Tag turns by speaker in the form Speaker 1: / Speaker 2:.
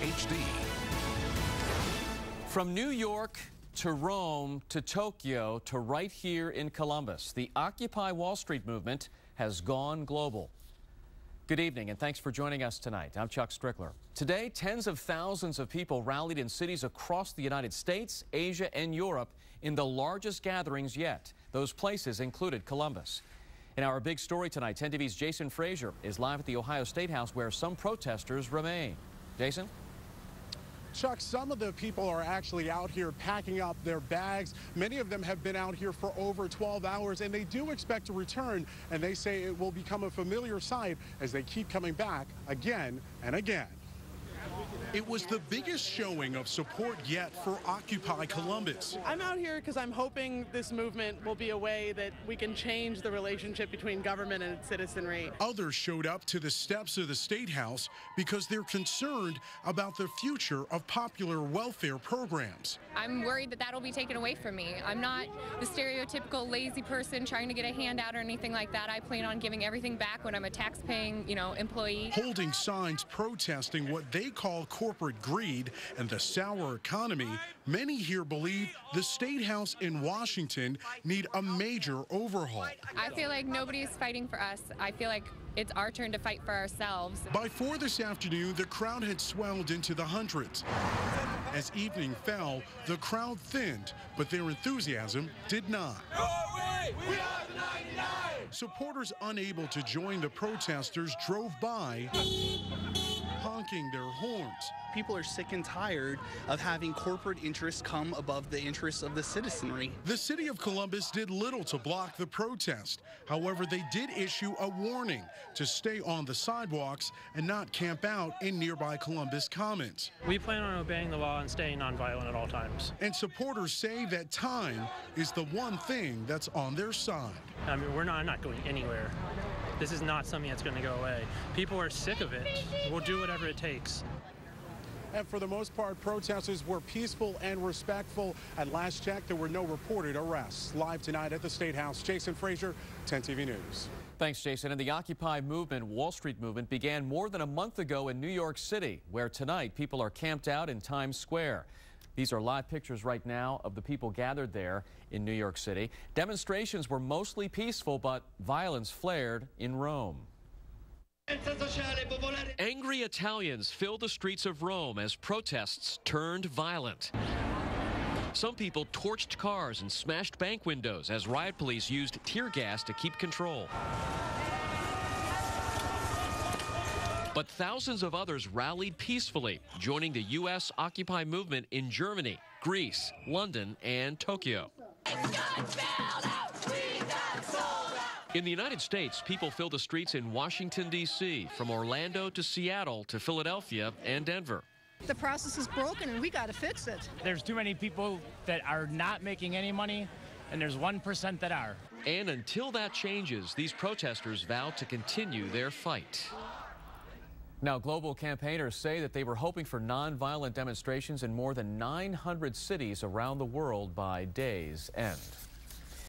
Speaker 1: News HD.
Speaker 2: From New York to Rome to Tokyo to right here in Columbus, the Occupy Wall Street movement has gone global. Good evening and thanks for joining us tonight. I'm Chuck Strickler. Today, tens of thousands of people rallied in cities across the United States, Asia, and Europe in the largest gatherings yet. Those places included Columbus. In our big story tonight, 10 TV's Jason Frazier is live at the Ohio State House where some protesters remain. Jason?
Speaker 3: Chuck, some of the people are actually out here packing up their bags. Many of them have been out here for over 12 hours, and they do expect to return, and they say it will become a familiar sight as they keep coming back again and again. It was the biggest showing of support yet for Occupy Columbus.
Speaker 4: I'm out here because I'm hoping this movement will be a way that we can change the relationship between government and citizenry.
Speaker 3: Others showed up to the steps of the State House because they're concerned about the future of popular welfare programs.
Speaker 5: I'm worried that that'll be taken away from me. I'm not the stereotypical lazy person trying to get a handout or anything like that. I plan on giving everything back when I'm a tax-paying, employee.
Speaker 3: Holding signs protesting what they call corporate greed and the sour economy, many here believe the State House in Washington need a major overhaul.
Speaker 5: I feel like nobody's fighting for us. I feel like it's our turn to fight for ourselves.
Speaker 3: By 4 this afternoon, the crowd had swelled into the hundreds. As evening fell, the crowd thinned, but their enthusiasm did not. We are the 99! Supporters unable to join the protesters drove by, honking their horns.
Speaker 6: People are sick and tired of having corporate interests come above the interests of the citizenry.
Speaker 3: The city of Columbus did little to block the protest. However, they did issue a warning to stay on the sidewalks and not camp out in nearby Columbus Commons.
Speaker 7: We plan on obeying the law and staying nonviolent at all times.
Speaker 3: And supporters say that time is the one thing that's on their side.
Speaker 7: I mean, I'm not going anywhere. This is not something that's going to go away. People are sick of it. We'll do whatever it takes.
Speaker 3: And for the most part, protesters were peaceful and respectful. At last check, there were no reported arrests. Live tonight at the State House, Jason Frazier, 10 TV News.
Speaker 2: Thanks, Jason. And the Occupy movement, Wall Street movement, began more than a month ago in New York City, where tonight people are camped out in Times Square. These are live pictures right now of the people gathered there in New York City. Demonstrations were mostly peaceful, but violence flared in Rome. Angry Italians filled the streets of Rome as protests turned violent. Some people torched cars and smashed bank windows as riot police used tear gas to keep control. But thousands of others rallied peacefully, joining the U.S. Occupy movement in Germany, Greece, London, and Tokyo. In the United States, people filled the streets in Washington, D.C., from Orlando to Seattle to Philadelphia and Denver.
Speaker 8: The process is broken and we got to fix it.
Speaker 9: There's too many people that are not making any money, and there's 1% that are.
Speaker 2: And until that changes, these protesters vow to continue their fight. Now, global campaigners say that they were hoping for nonviolent demonstrations in more than 900 cities around the world by day's end.